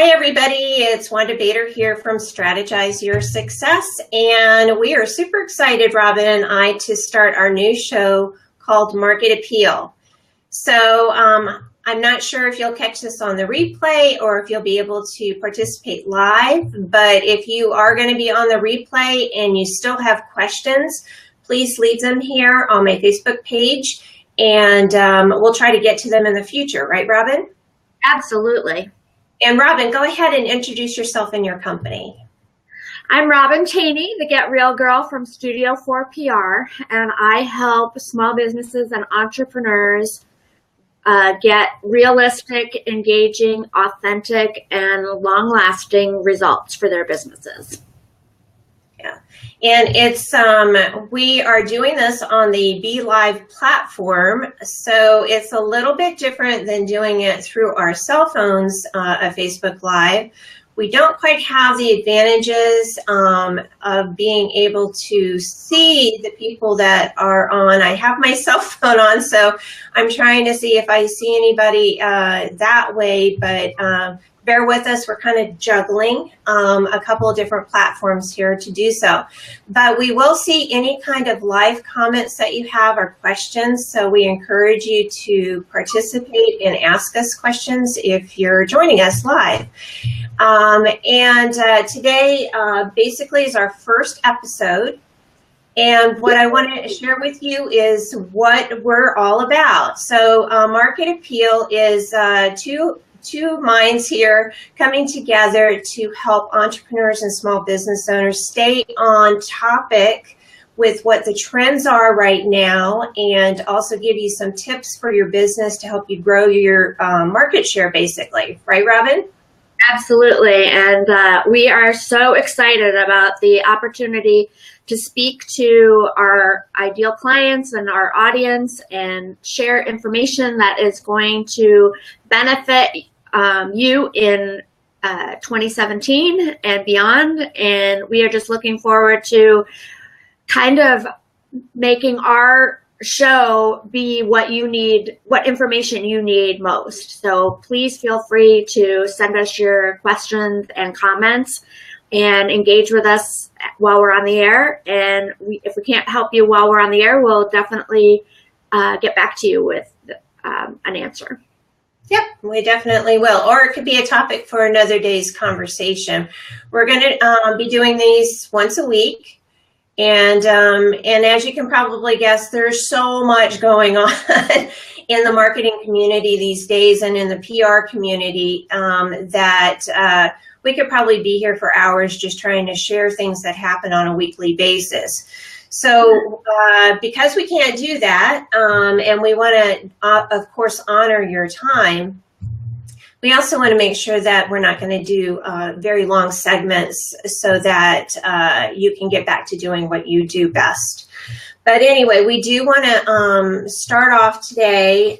Hi, everybody. It's Wanda Baader here from Strategize Your Success. And we are super excited, Robin and I, to start our new show called Market Appeal. So I'm not sure if you'll catch this on the replay or if you'll be able to participate live. But if you are going to be on the replay and you still have questions, please leave them here on my Facebook page. And we'll try to get to them in the future. Right, Robin? Absolutely. And Robin, go ahead and introduce yourself and your company. I'm Robin Cheney, the Get Real Girl from Studio 4 PR, and I help small businesses and entrepreneurs get realistic, engaging, authentic, and long-lasting results for their businesses. Yeah, and it's we are doing this on the Be Live platform, so it's a little bit different than doing it through our cell phones of Facebook Live. We don't quite have the advantages of being able to see the people that are on. I have my cell phone on, so I'm trying to see if I see anybody that way, but bear with us. We're kind of juggling a couple of different platforms here to do so. But we will see any kind of live comments that you have or questions. So we encourage you to participate and ask us questions if you're joining us live. Today basically is our first episode. And what I want to share with you is what we're all about. So Market Appeal is two minds here coming together to help entrepreneurs and small business owners stay on topic with what the trends are right now and also give you some tips for your business to help you grow your market share, basically. Right, Robin? Absolutely. And we are so excited about the opportunity to speak to our ideal clients and our audience and share information that is going to benefit you in 2017 and beyond. And we are just looking forward to kind of making our show be what you need, what information you need most. So please feel free to send us your questions and comments and engage with us while we're on the air. And if we can't help you while we're on the air, we'll definitely get back to you with an answer. Yep, we definitely will. Or it could be a topic for another day's conversation. We're going to be doing these once a week. And as you can probably guess, there's so much going on in the marketing community these days and in the PR community that we could probably be here for hours just trying to share things that happen on a weekly basis. So because we can't do that, and we want to, of course, honor your time, we also want to make sure that we're not going to do very long segments so that you can get back to doing what you do best. But anyway, we do want to start off today.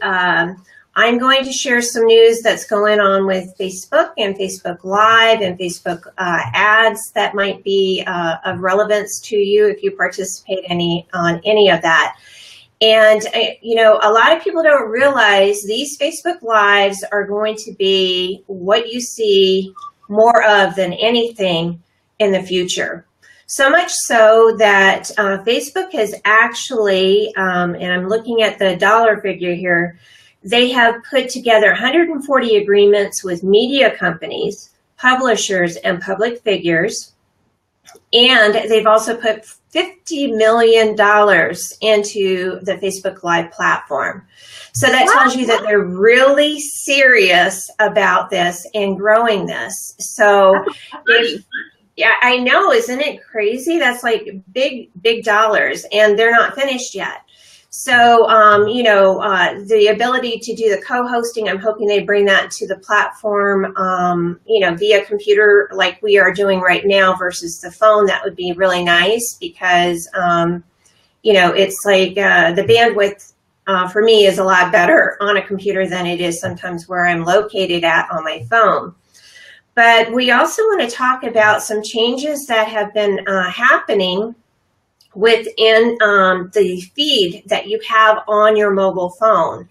I'm going to share some news that's going on with Facebook and Facebook Live and Facebook ads that might be of relevance to you if you participate on any of that. And, you know, a lot of people don't realize these Facebook Lives are going to be what you see more of than anything in the future. So much so that Facebook has actually, and I'm looking at the dollar figure here, they have put together 140 agreements with media companies, publishers, and public figures. And they've also put $50 million into the Facebook Live platform. So that tells you that they're really serious about this and growing this. So yeah, I know, isn't it crazy? That's like big dollars, and they're not finished yet. So, you know, the ability to do the co-hosting, I'm hoping they bring that to the platform, you know, via computer like we are doing right now versus the phone. That would be really nice because, you know, it's like the bandwidth for me is a lot better on a computer than it is sometimes where I'm located at on my phone. But we also want to talk about some changes that have been happening within the feed that you have on your mobile phone.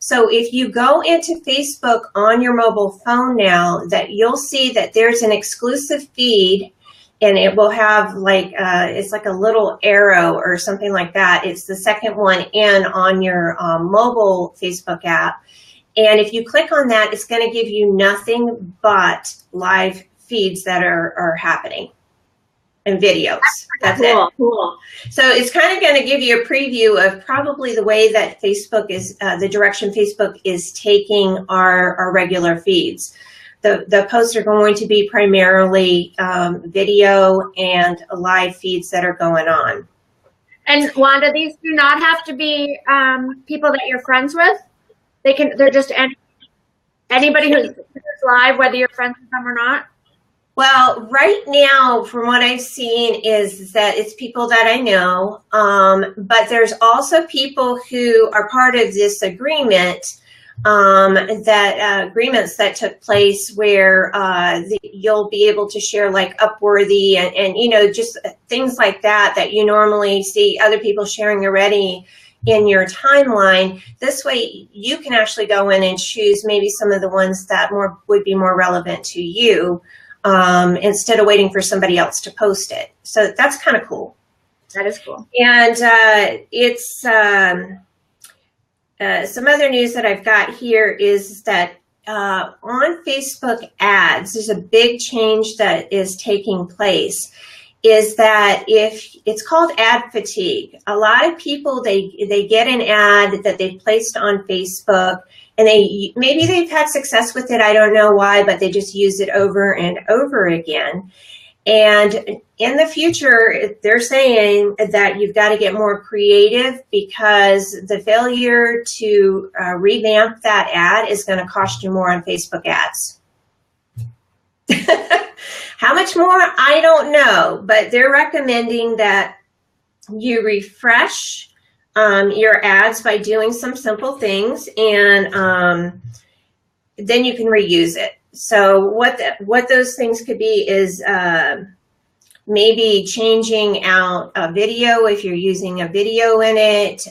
So if you go into Facebook on your mobile phone now, that you'll see that there's an exclusive feed, and it will have like, it's like a little arrow or something like that. It's the second one in on your mobile Facebook app. And if you click on that, it's going to give you nothing but live feeds that are happening and videos. That's cool, it. Cool. So it's kind of going to give you a preview of probably the way that Facebook is, the direction Facebook is taking our regular feeds. The posts are going to be primarily video and live feeds that are going on. And Wanda, these do not have to be people that you're friends with. They're just anybody who's live, whether you're friends with them or not. Well, right now, from what I've seen, is that it's people that I know, but there's also people who are part of this agreement, agreements that took place where you'll be able to share like Upworthy and you know, just things like that you normally see other people sharing already in your timeline. This way you can actually go in and choose maybe some of the ones that would be more relevant to you, instead of waiting for somebody else to post it. So that's kind of cool. That is cool. And it's some other news that I've got here is that on Facebook ads, there's a big change that is taking place. Is that if it's called ad fatigue. A lot of people, they get an ad that they've placed on Facebook, and maybe they've had success with it. I don't know why, but they just use it over and over again. And in the future, they're saying that you've got to get more creative, because the failure to revamp that ad is going to cost you more on Facebook ads. How much more? I don't know, but they're recommending that you refresh your ads by doing some simple things, and then you can reuse it. So what those things could be is maybe changing out a video if you're using a video in it,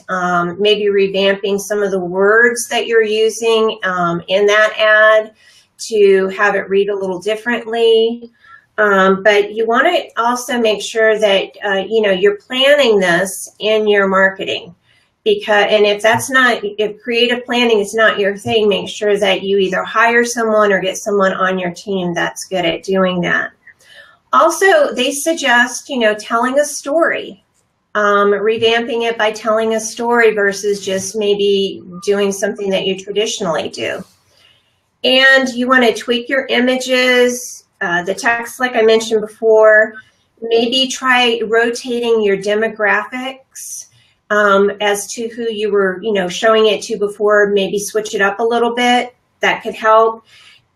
maybe revamping some of the words that you're using in that ad to have it read a little differently. But you want to also make sure that you know, you're planning this in your marketing, and if creative planning is not your thing, make sure that you either hire someone or get someone on your team that's good at doing that. Also, they suggest, you know, telling a story, revamping it by telling a story versus just maybe doing something that you traditionally do. And you want to tweak your images. The text, like I mentioned before, maybe try rotating your demographics as to who you were, you know, showing it to before. Maybe switch it up a little bit. That could help.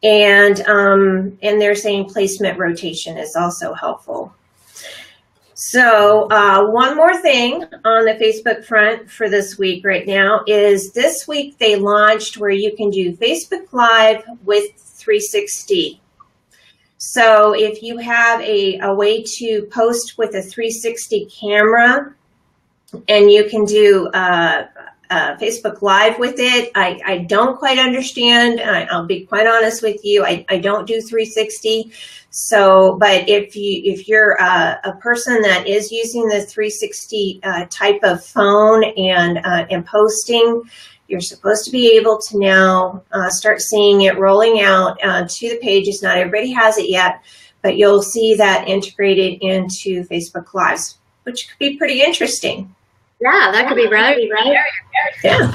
And they're saying placement rotation is also helpful. So one more thing on the Facebook front for this week right now is this week they launched where you can do Facebook Live with 360. So if you have a way to post with a 360 camera and you can do Facebook Live with it, I don't quite understand. I'll be quite honest with you. I don't do 360. So, but if you're a person that is using the 360 type of phone and posting, you're supposed to be able to now start seeing it rolling out to the pages. Not everybody has it yet, but you'll see that integrated into Facebook Lives, which could be pretty interesting. Yeah, that could be right. Yeah.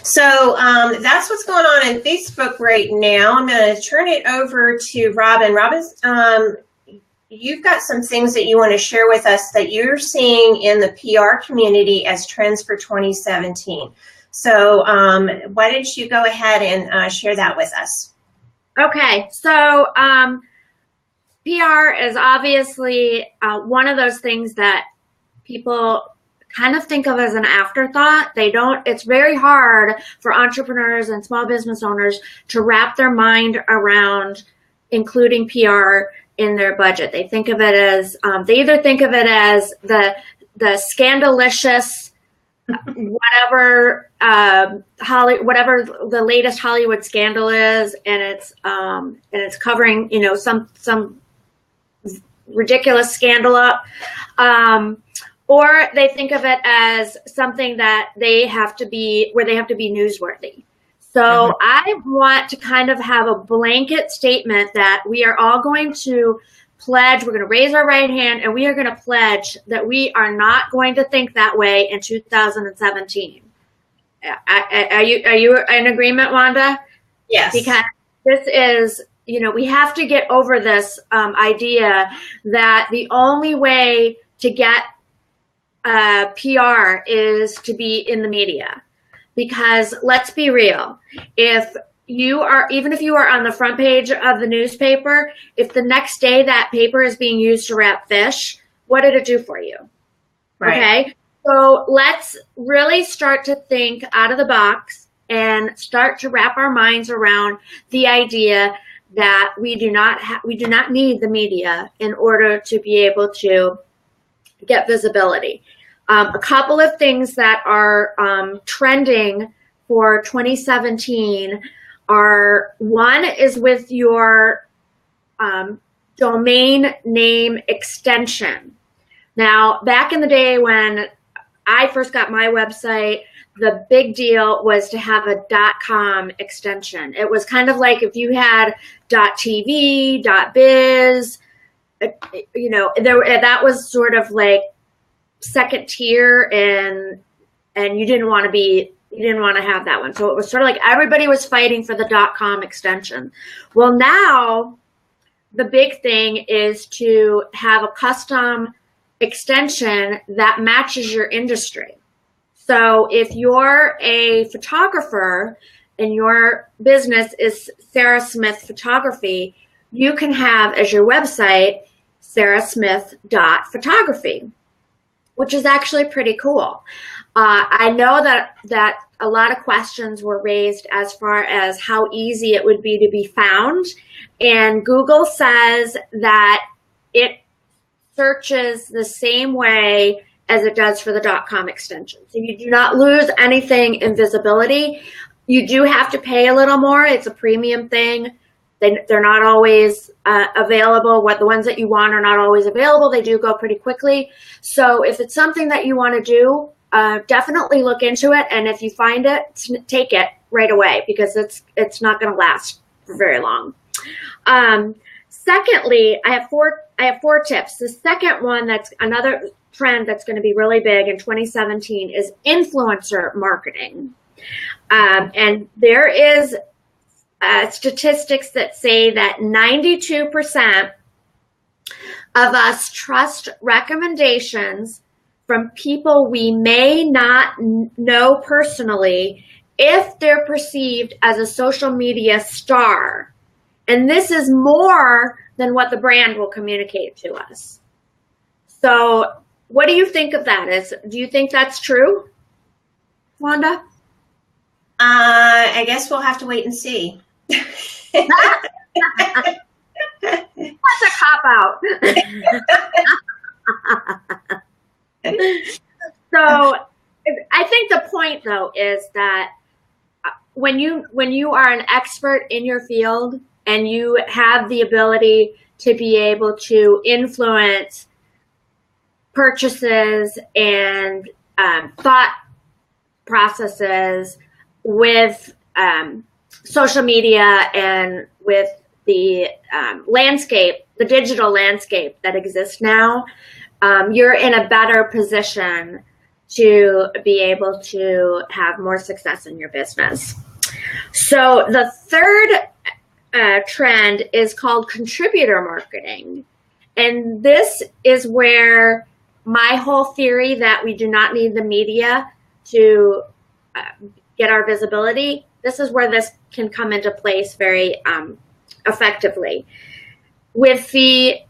So that's what's going on in Facebook right now. I'm going to turn it over to Robin. Robin, you've got some things that you want to share with us that you're seeing in the PR community as trends for 2017. So why don't you go ahead and share that with us? Okay, so PR is obviously one of those things that people kind of think of as an afterthought. It's very hard for entrepreneurs and small business owners to wrap their mind around including PR in their budget. They think of it as, they either think of it as the scandalicious whatever whatever the latest Hollywood scandal is, and it's covering some ridiculous scandal up, or they think of it as something that they have to be newsworthy. So I want to kind of have a blanket statement that we are all going to pledge, we're going to raise our right hand, and we are going to pledge that we are not going to think that way in 2017. Are you in agreement, Wanda? Yes. Because this is, we have to get over this idea that the only way to get PR is to be in the media. Because let's be real, even if you are on the front page of the newspaper, if the next day that paper is being used to wrap fish, what did it do for you? Right. Okay. So let's really start to think out of the box and start to wrap our minds around the idea that we do not need the media in order to be able to get visibility. A couple of things that are trending for 2017 are, one is with your domain name extension. Now, back in the day when I first got my website, the big deal was to have a .com extension. It was kind of like if you had .tv, .biz, that was sort of like second tier, and you didn't want to have that one. So it was sort of like everybody was fighting for the .com extension. Well, now the big thing is to have a custom extension that matches your industry. So if you're a photographer and your business is Sarah Smith Photography, you can have as your website sarahsmith.photography, which is actually pretty cool. I know that a lot of questions were raised as far as how easy it would be to be found. And Google says that it searches the same way as it does for the .com extension. So you do not lose anything in visibility. You do have to pay a little more. It's a premium thing. They're not always available. The ones that you want are not always available. They do go pretty quickly. So if it's something that you want to do, definitely look into it. And if you find it, take it right away, because it's not going to last for very long. Secondly, I have four tips. The second one, that's another trend that's going to be really big in 2017, is influencer marketing. And there is statistics that say that 92% of us trust recommendations from people we may not know personally if they're perceived as a social media star. And this is more than what the brand will communicate to us. So what do you think of that? Do you think that's true, Wanda? I guess we'll have to wait and see. That's a cop-out. So I think the point, though, is that when you are an expert in your field and you have the ability to be able to influence purchases and thought processes with social media and with the the digital landscape that exists now, you're in a better position to be able to have more success in your business. So the third trend is called contributor marketing. And this is where my whole theory that we do not need the media to get our visibility, this is where this can come into place very effectively. With the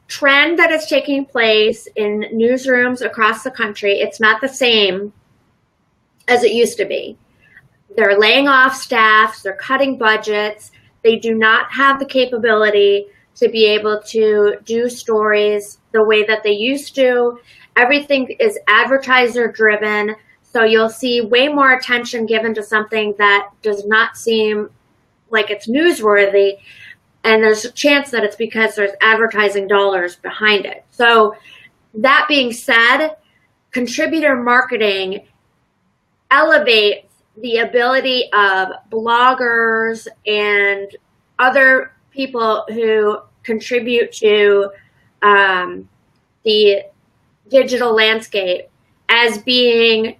trend that is taking place in newsrooms across the country, it's not the same as it used to be. They're laying off staff, they're cutting budgets, they do not have the capability to be able to do stories the way that they used to, Everything is advertiser driven. So you'll see way more attention given to something that does not seem like it's newsworthy. And there's a chance that it's because there's advertising dollars behind it. So that being said, contributor marketing elevates the ability of bloggers and other people who contribute to the digital landscape as being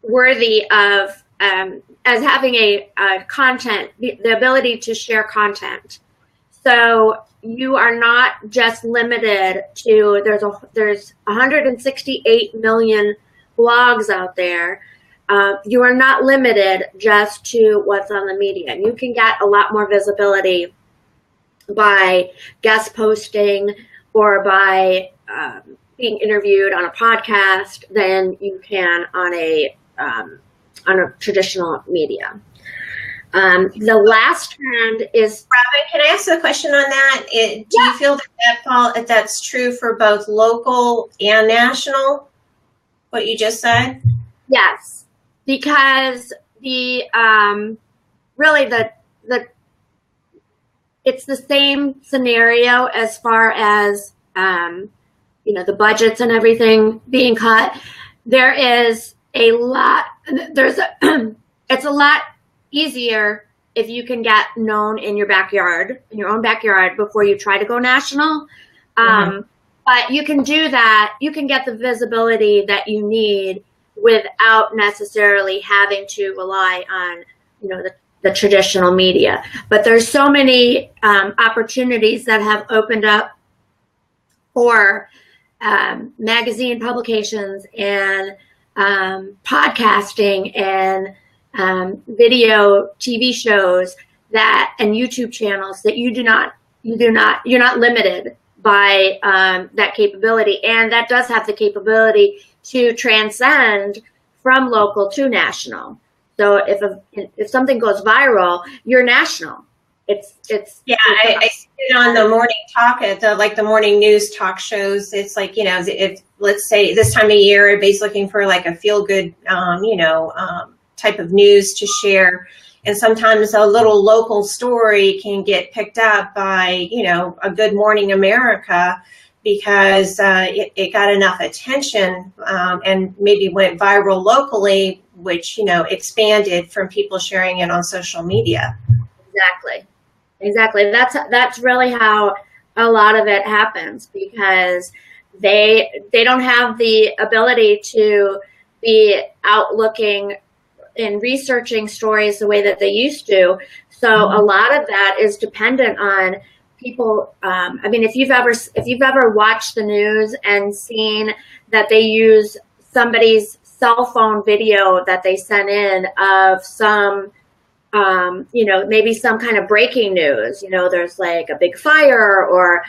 worthy of, as having a content, the ability to share content. So you are not just limited to, there's 168 million blogs out there. You are not limited just to what's on the media. You can get a lot more visibility by guest posting or by being interviewed on a podcast than you can on a traditional media. The last trend is. Robin, can I ask a question on that? Do you feel that that's true for both local and national? What you just said? Yes, because the it's the same scenario as far as the budgets and everything being cut. There is a lot. It's a lot easier if you can get known in your own backyard, before you try to go national. But you can do that. You can get the visibility that you need without necessarily having to rely on, the traditional media. But there's so many opportunities that have opened up for magazine publications and podcasting and video TV shows and YouTube channels that you're not limited by that capability. And that does have the capability to transcend from local to national. So if something goes viral, you're national. I see it on the morning talk at the morning news talk shows. It's like, if let's say this time of year, everybody's looking for like a feel good, type of news to share. And sometimes a little local story can get picked up by, a Good Morning America, because it got enough attention and maybe went viral locally, which, expanded from people sharing it on social media. Exactly. That's really how a lot of it happens, because they don't have the ability to be out looking and researching stories the way that they used to. So a lot of that is dependent on people. If you've ever watched the news and seen that they use somebody's cell phone video that they sent in of some, maybe some kind of breaking news, there's like a big fire, or,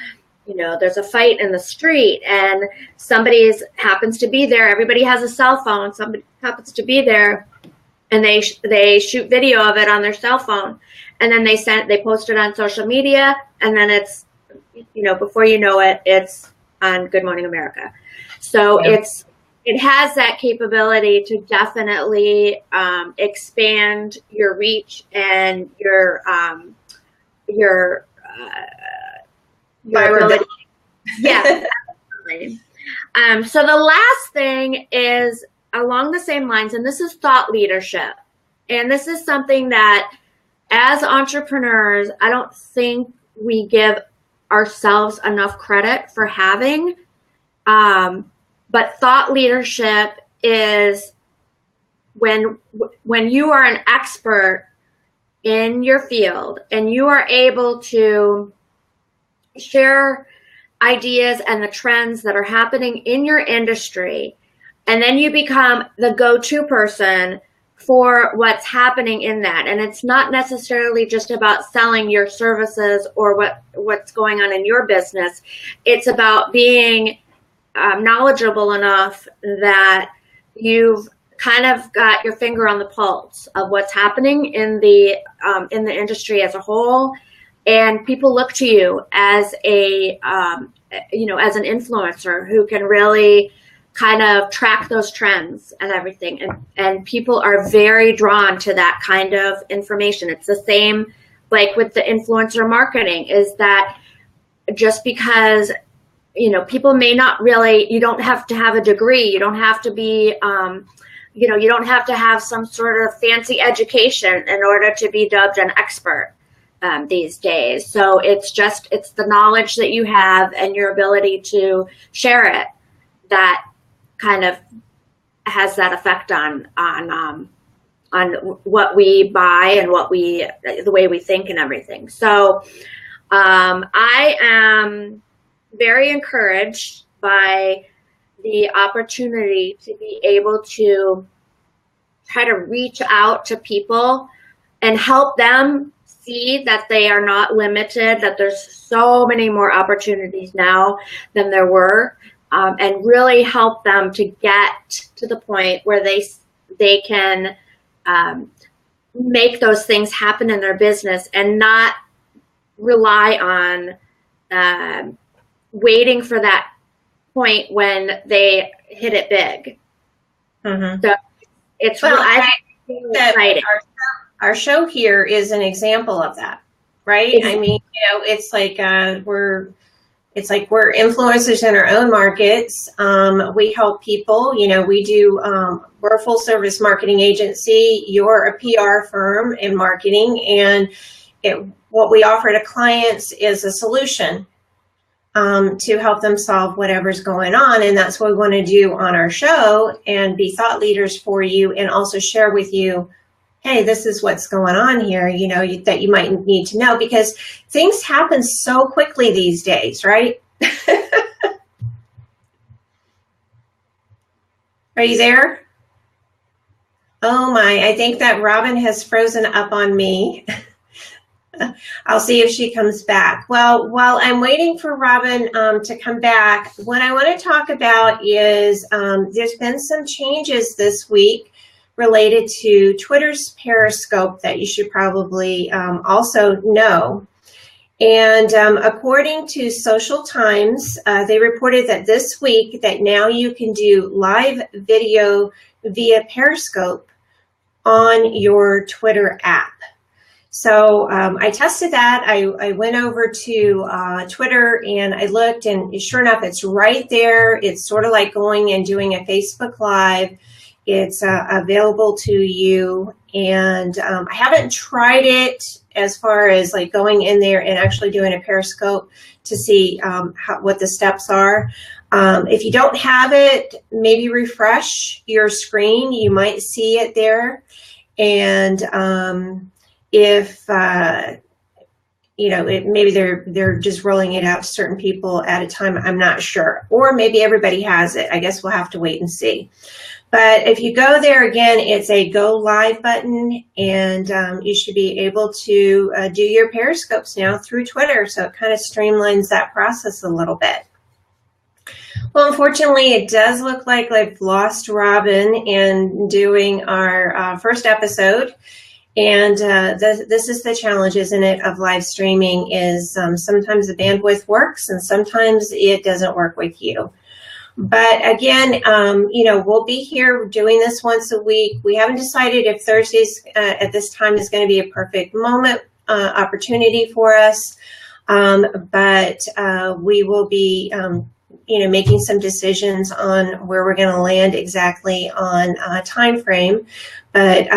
there's a fight in the street and somebody happens to be there. Everybody has a cell phone. Somebody happens to be there, and they shoot video of it on their cell phone, and then they post it on social media, and then it's, before you know it, it's on Good Morning America. So it has that capability to definitely expand your reach and your ability. Yeah. So the last thing is along the same lines, and this is thought leadership. And this is something that as entrepreneurs, I don't think we give ourselves enough credit for having. But thought leadership is when you are an expert in your field and you are able to share ideas and the trends that are happening in your industry, and then you become the go-to person for what's happening in that. And it's not necessarily just about selling your services or what's going on in your business. It's about being knowledgeable enough that you've kind of got your finger on the pulse of what's happening in the industry as a whole, and people look to you as as an influencer who can really kind of track those trends and everything. And people are very drawn to that kind of information. It's the same like with the influencer marketing, is that just because, you know, people may not really, you don't have to have a degree, you don't have to be, you know, you don't have to have some sort of fancy education in order to be dubbed an expert these days. So it's the knowledge that you have and your ability to share it that kind of has that effect on what we buy and the way we think and everything. So I am very encouraged by the opportunity to be able to try to reach out to people and help them see that they are not limited, that there's so many more opportunities now than there were, and really help them to get to the point where they can make those things happen in their business and not rely on waiting for that point when they hit it big. Mm-hmm. So it's exciting. Our show here is an example of that, right? Exactly. I mean, you know, it's like we're influencers in our own markets. We help people. You know, we're a full service marketing agency. You're a PR firm in marketing, and what we offer to clients is a solution to help them solve whatever's going on. And that's what we want to do on our show, and be thought leaders for you, and also share with you, hey, this is what's going on here, you know, that you might need to know, because things happen so quickly these days, right? Are you there? Oh my, I think that Robin has frozen up on me. I'll see if she comes back. Well, while I'm waiting for Robin to come back, what I want to talk about is there's been some changes this week related to Twitter's Periscope that you should probably also know. And according to Social Times, they reported that this week that now you can do live video via Periscope on your Twitter app. So I tested that. I went over to Twitter and I looked, and sure enough, it's right there. It's sort of like going and doing a Facebook Live. It's available to you, and I haven't tried it as far as like going in there and actually doing a Periscope to see what the steps are. If you don't have it, maybe refresh your screen. You might see it there. And if you know, maybe they're just rolling it out to certain people at a time, I'm not sure. Or maybe everybody has it. I guess we'll have to wait and see. But if you go there again, it's a go live button, and you should be able to do your Periscopes now through Twitter. So it kind of streamlines that process a little bit. Well, unfortunately, it does look like I've lost Robin in doing our first episode. And this is the challenge, isn't it, of live streaming, is sometimes the bandwidth works and sometimes it doesn't work with you. But again, you know, we'll be here doing this once a week. We haven't decided if Thursdays at this time is going to be a perfect opportunity for us. But we will be, you know, making some decisions on where we're going to land exactly on time frame. But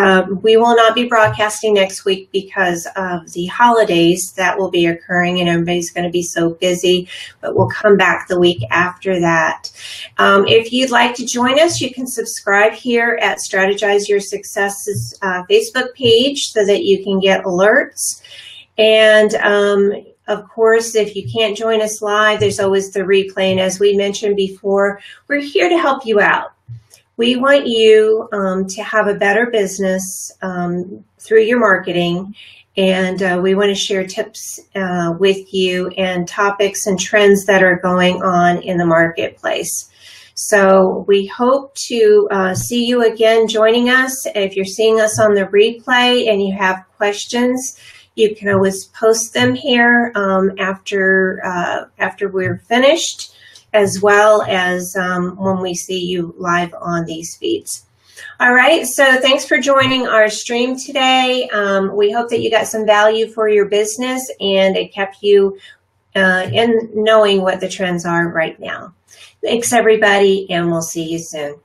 we will not be broadcasting next week because of the holidays that will be occurring, and everybody's going to be so busy. But we'll come back the week after that. If you'd like to join us, you can subscribe here at Strategize Your Successes Facebook page so that you can get alerts. And of course, if you can't join us live, there's always the replay. And as we mentioned before, we're here to help you out. We want you to have a better business through your marketing, and we want to share tips with you and topics and trends that are going on in the marketplace. So we hope to see you again joining us. If you're seeing us on the replay and you have questions, you can always post them here after we're finished. as well as when we see you live on these feeds. All right, so thanks for joining our stream today. We hope that you got some value for your business and it kept you in knowing what the trends are right now. Thanks, everybody, and we'll see you soon.